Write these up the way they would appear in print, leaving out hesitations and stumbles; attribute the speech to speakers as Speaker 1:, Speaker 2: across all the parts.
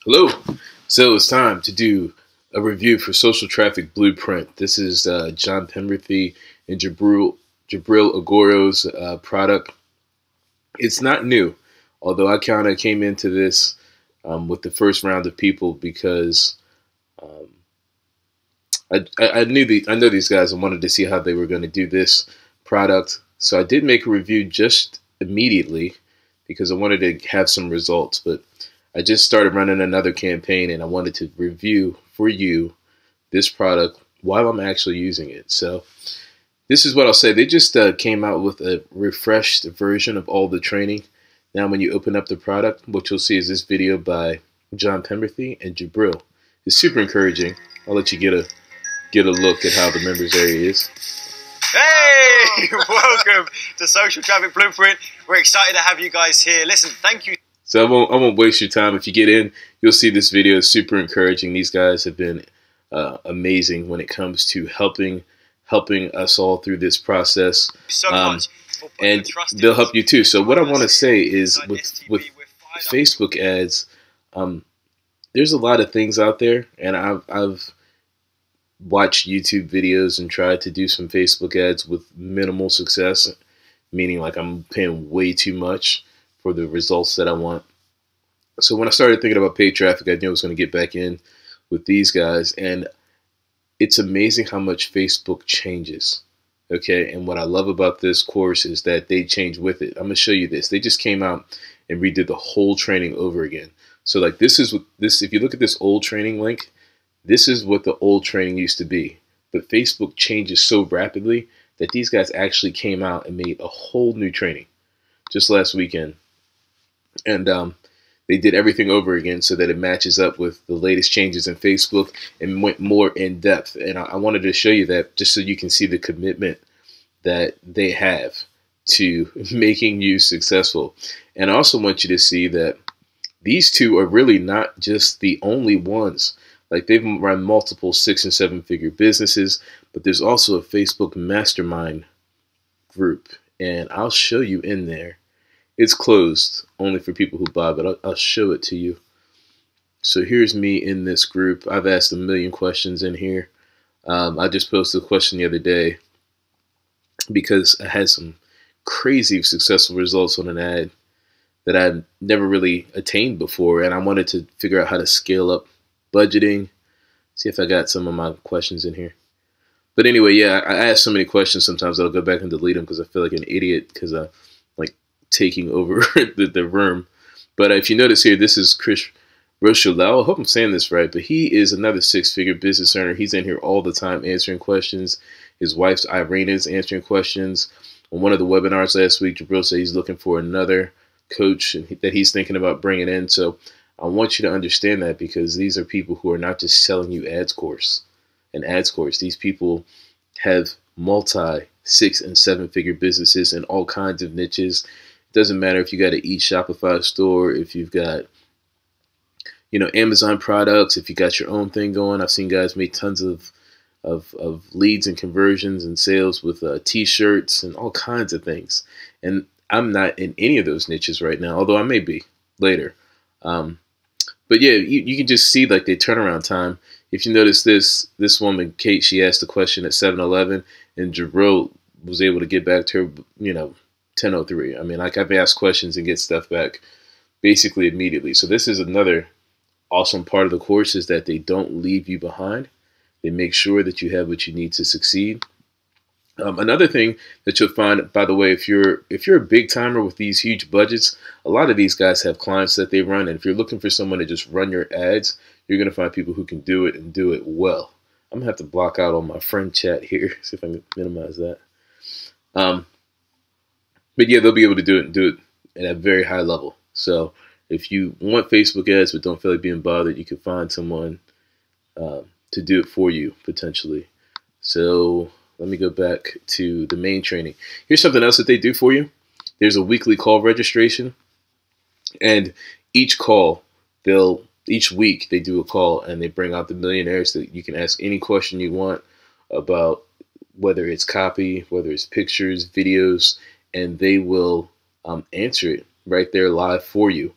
Speaker 1: Hello. So it's time to do a review for Social Traffic Blueprint. This is John Penberthy and Jabril Agoro's product. It's not new, although I kind of came into this with the first round of people because um, I know these guys and wanted to see how they were going to do this product. So I did make a review just immediately because I wanted to have some results, but I just started running another campaign and I wanted to review for you this product while I'm actually using it. So this is what I'll say. They just came out with a refreshed version of all the training. Now when you open up the product, what you'll see is this video by John Penberthy and Jabril. It's super encouraging. I'll let you get a look at how the members area is.
Speaker 2: Hey! Welcome to Social Traffic Blueprint. We're excited to have you guys here. Listen, thank you.
Speaker 1: So I won't waste your time. If you get in, you'll see this video is super encouraging. These guys have been amazing when it comes to helping us all through this process.
Speaker 2: So much.
Speaker 1: And they'll help you too. So what I want to say is with Facebook ads, there's a lot of things out there, and I've watched YouTube videos and tried to do some Facebook ads with minimal success, meaning like I'm paying way too much for the results that I want. So when I started thinking about paid traffic, I knew I was going to get back in with these guys, and it's amazing how much Facebook changes. Okay, and what I love about this course is that they change with it. I'm going to show you this. They just came out and redid the whole training over again. So like this is what this, if you look at this old training link, this is what the old training used to be. But Facebook changes so rapidly that these guys actually came out and made a whole new training just last weekend. And they did everything over again so that it matches up with the latest changes in Facebook and went more in depth. And I wanted to show you that just so you can see the commitment that they have to making you successful. And I also want you to see that these two are really not just the only ones. Like they've run multiple 6- and 7-figure businesses, but there's also a Facebook mastermind group. And I'll show you in there. It's closed only for people who buy, but I'll show it to you. So here's me in this group. I've asked a million questions in here. I just posted a question the other day because I had some crazy successful results on an ad that I'd never really attained before, and I wanted to figure out how to scale up budgeting. See if I got some of my questions in here. But anyway, yeah, I ask so many questions sometimes that I'll go back and delete them because I feel like an idiot because I like taking over the room. But if you notice here, this is Chris Rochelle. I hope I'm saying this right, but he is another 6-figure business owner. He's in here all the time answering questions. His wife's Irene is answering questions. On one of the webinars last week, Jabril said he's looking for another coach that he's thinking about bringing in. So I want you to understand that because these are people who are not just selling you ads course. These people have multi 6- and 7-figure businesses in all kinds of niches. It doesn't matter if you got an Shopify store, if you've got, you know, Amazon products, if you got your own thing going. I've seen guys make tons of leads and conversions and sales with t-shirts and all kinds of things. And I'm not in any of those niches right now, although I may be later. But yeah, you can just see like the turnaround time. If you notice this woman, Kate, she asked a question at 7-Eleven, and Jabril was able to get back to her, you know, 10:03. I mean, like I've asked questions and get stuff back basically immediately. So this is another awesome part of the course is that they don't leave you behind. They make sure that you have what you need to succeed. Another thing that you'll find, by the way, if you're a big timer with these huge budgets, a lot of these guys have clients that they run. And if you're looking for someone to just run your ads, you're going to find people who can do it and do it well. I'm going to have to block out on my friend chat here. See if I can minimize that. But yeah, they'll be able to do it at a very high level. So if you want Facebook ads but don't feel like being bothered, you can find someone to do it for you potentially. So let me go back to the main training. Here's something else that they do for you. There's a weekly call registration, and each week they do a call and they bring out the millionaires that you can ask any question you want about, whether it's copy, whether it's pictures, videos, and they will answer it right there live for you.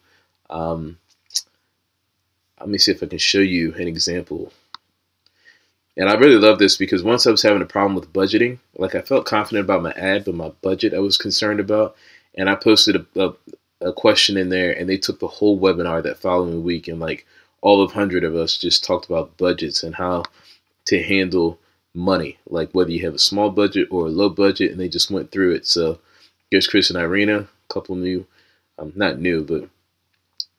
Speaker 1: Let me see if I can show you an example. And I really love this because once I was having a problem with budgeting, like I felt confident about my ad, but my budget I was concerned about. And I posted a question in there, and they took the whole webinar that following week, and like all of 100 of us just talked about budgets and how to handle money, like whether you have a small budget or a low budget, and they just went through it. So here's Chris and Irina, a couple new, not new, but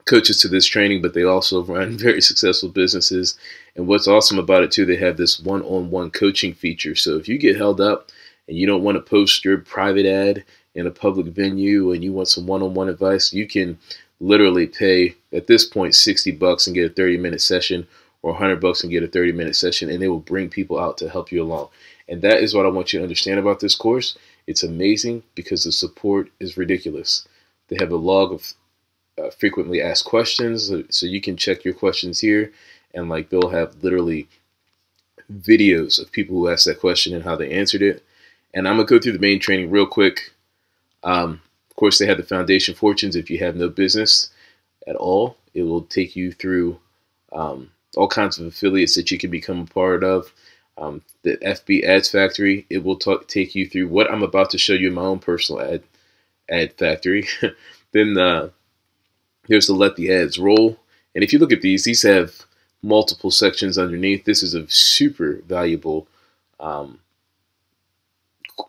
Speaker 1: coaches to this training, but they also run very successful businesses. And what's awesome about it too, they have this one-on-one coaching feature. So if you get held up and you don't want to post your private ad in a public venue and you want some one-on-one advice, you can literally pay at this point $60 and get a 30-minute session, or $100 and get a 30-minute session, and they will bring people out to help you along. And that is what I want you to understand about this course. It's amazing because the support is ridiculous. They have a log of frequently asked questions, so you can check your questions here, and like they'll have literally videos of people who asked that question and how they answered it. And I'm gonna go through the main training real quick. Of course, they have the foundation fortunes. If you have no business at all, it will take you through all kinds of affiliates that you can become a part of. The FB Ads Factory, it will take you through what I'm about to show you in my own personal ad factory. Then here's to let the ads roll. And if you look at these have multiple sections underneath. This is a super valuable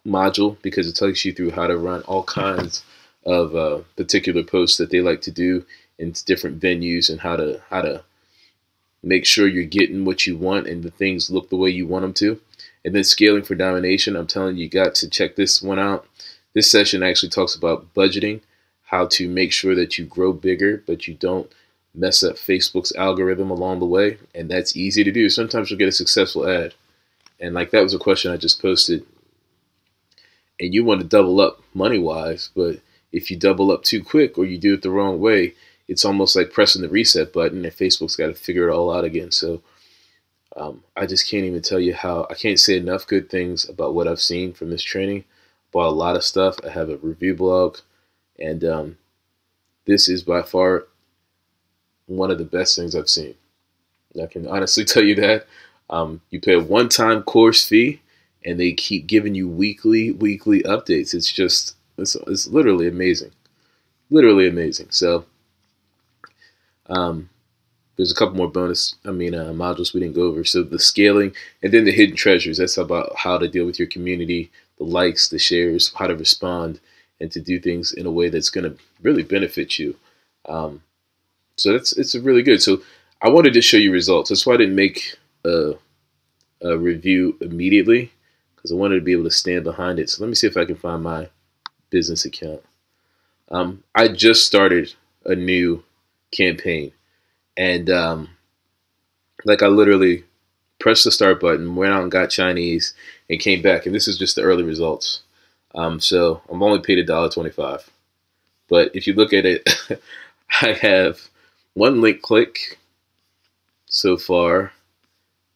Speaker 1: module because it takes you through how to run all kinds of particular posts that they like to do in different venues, and how to make sure you're getting what you want and the things look the way you want them to. And then scaling for domination. I'm telling you, you got to check this one out. This session actually talks about budgeting, how to make sure that you grow bigger, but you don't mess up Facebook's algorithm along the way. And that's easy to do. Sometimes you'll get a successful ad. And like that was a question I just posted. And you want to double up money-wise, but if you double up too quick or you do it the wrong way, it's almost like pressing the reset button, and Facebook's got to figure it all out again. So I just can't even tell you how, I can't say enough good things about what I've seen from this training. Bought a lot of stuff. I have a review blog, and this is by far one of the best things I've seen. I can honestly tell you that. You pay a one-time course fee, and they keep giving you weekly updates. It's just, it's literally amazing. Literally amazing. So there's a couple more modules we didn't go over. So the scaling, and then the hidden treasures. That's about how to deal with your community, the likes, the shares, how to respond, and to do things in a way that's going to really benefit you. So it's really good. So I wanted to show you results. That's why I didn't make a review immediately, because I wanted to be able to stand behind it. So let me see if I can find my business account. I just started a new campaign, and like I literally pressed the start button, went out and got Chinese, and came back. And this is just the early results. So I'm only paid $1.25. But if you look at it, I have one link click so far,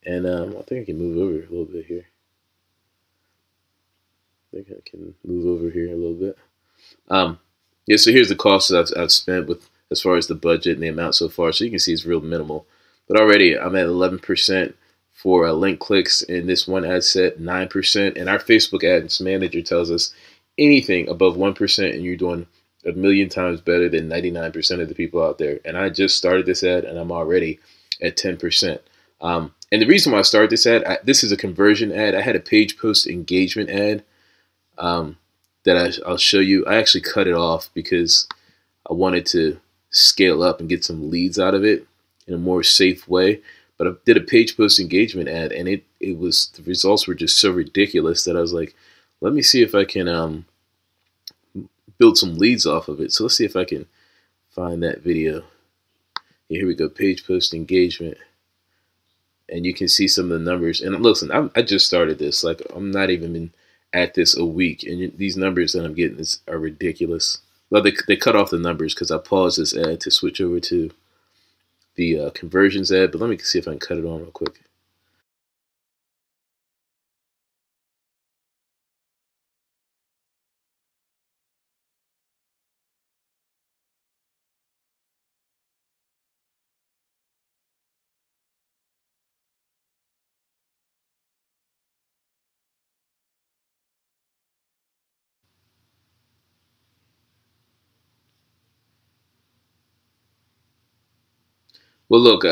Speaker 1: and I think I can move over a little bit here. I think I can move over here a little bit. Yeah, so here's the cost that I've spent with as far as the budget and the amount so far. So you can see it's real minimal. But already I'm at 11% for link clicks in this one ad set, 9%. And our Facebook Ads Manager tells us anything above 1% and you're doing a million times better than 99% of the people out there. And I just started this ad and I'm already at 10%. And the reason why I started this ad, this is a conversion ad. I had a page post engagement ad that I'll show you. I actually cut it off because I wanted to scale up and get some leads out of it in a more safe way. But I did a page post engagement ad, and it was, the results were just so ridiculous that I was like, let me see if I can build some leads off of it. So let's see if I can find that video. Yeah, here we go, page post engagement. And you can see some of the numbers. And listen, I just started this. Like, I'm not even been at this a week, and these numbers that I'm getting are ridiculous. Well, they cut off the numbers because I paused this ad to switch over to the conversions ad. But let me see if I can cut it on real quick. Well, look,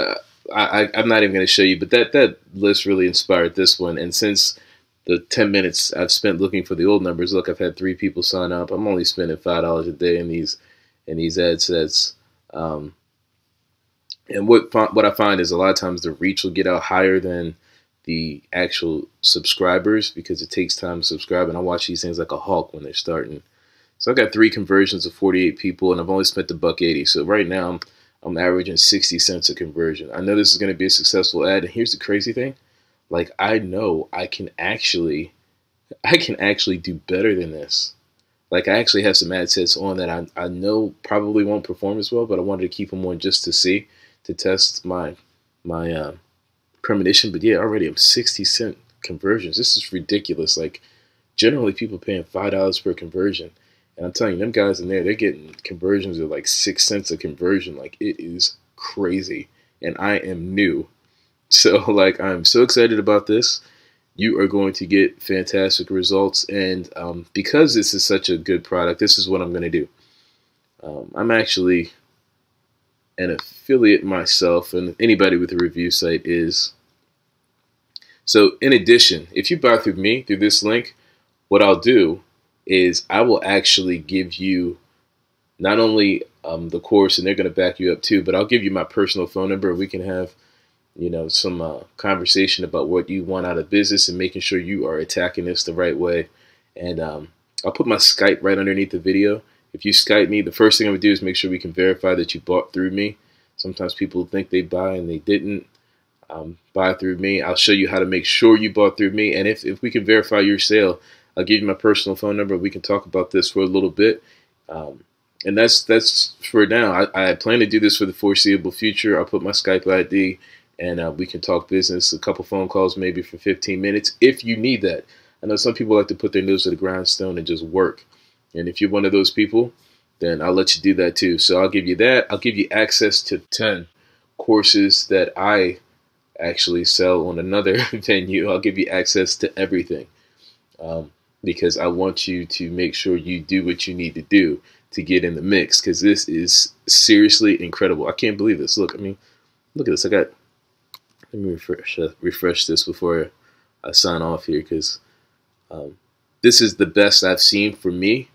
Speaker 1: I'm not even going to show you, but that list really inspired this one. And since the 10 minutes I've spent looking for the old numbers, look, I've had 3 people sign up. I'm only spending $5 a day in these ad sets. Um, and what I find is a lot of times the reach will get out higher than the actual subscribers because it takes time to subscribe. And I watch these things like a hawk when they're starting. So I got 3 conversions of 48 people, and I've only spent $1.80. So right now I'm averaging 60 cents a conversion. I know this is going to be a successful ad, and here's the crazy thing: like I know I can actually do better than this. Like I actually have some ad sets on that I know probably won't perform as well, but I wanted to keep them on just to see, to test my premonition. But yeah, already I'm 60-cent conversions. This is ridiculous. Like generally people paying $5 per conversion. And I'm telling you, them guys in there, they're getting conversions of like 6 cents a conversion. Like it is crazy. And I am new. So like I'm so excited about this. You are going to get fantastic results. And because this is such a good product, this is what I'm going to do. I'm actually an affiliate myself, and anybody with a review site is. So in addition, if you buy through me, through this link, what I'll do is I will actually give you not only the course, and they're going to back you up too, but I'll give you my personal phone number. We can have, you know, some conversation about what you want out of business and making sure you are attacking this the right way. And I'll put my Skype right underneath the video. If you Skype me, the first thing I would do is make sure we can verify that you bought through me. Sometimes people think they buy and they didn't buy through me. I'll show you how to make sure you bought through me. And if we can verify your sale, I'll give you my personal phone number. We can talk about this for a little bit. And that's for now. I plan to do this for the foreseeable future. I'll put my Skype ID, and we can talk business, a couple phone calls maybe for 15 minutes if you need that. I know some people like to put their nose to the grindstone and just work. And if you're one of those people, then I'll let you do that too. So I'll give you that. I'll give you access to 10 courses that I actually sell on another venue. I'll give you access to everything because I want you to make sure you do what you need to do to get in the mix, because this is seriously incredible. I can't believe this. Look, I mean, look at this. Let me refresh this before I sign off here, because this is the best I've seen for me,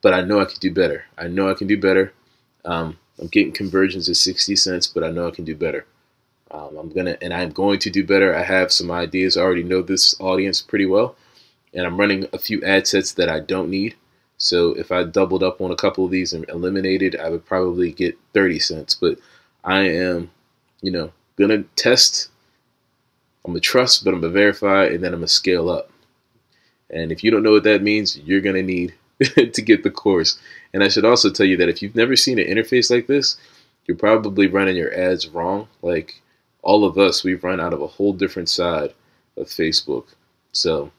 Speaker 1: but I know I can do better. I know I can do better. I'm getting conversions at 60 cents, but I know I can do better. I'm going to do better. I have some ideas. I already know this audience pretty well, and I'm running a few ad sets that I don't need. So if I doubled up on a couple of these and eliminated, I would probably get 30 cents. But I am, gonna test. I'm gonna trust, but I'm gonna verify, and then I'm gonna scale up. And if you don't know what that means, you're gonna need to get the course. And I should also tell you that if you've never seen an interface like this, you're probably running your ads wrong. Like all of us, we've run out of a whole different side of Facebook. So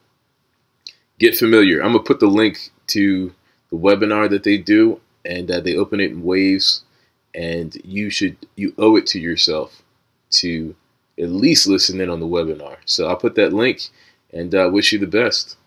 Speaker 1: get familiar. I'm gonna put the link to the webinar that they do, and they open it in waves, and you owe it to yourself to at least listen in on the webinar. So I'll put that link, and wish you the best.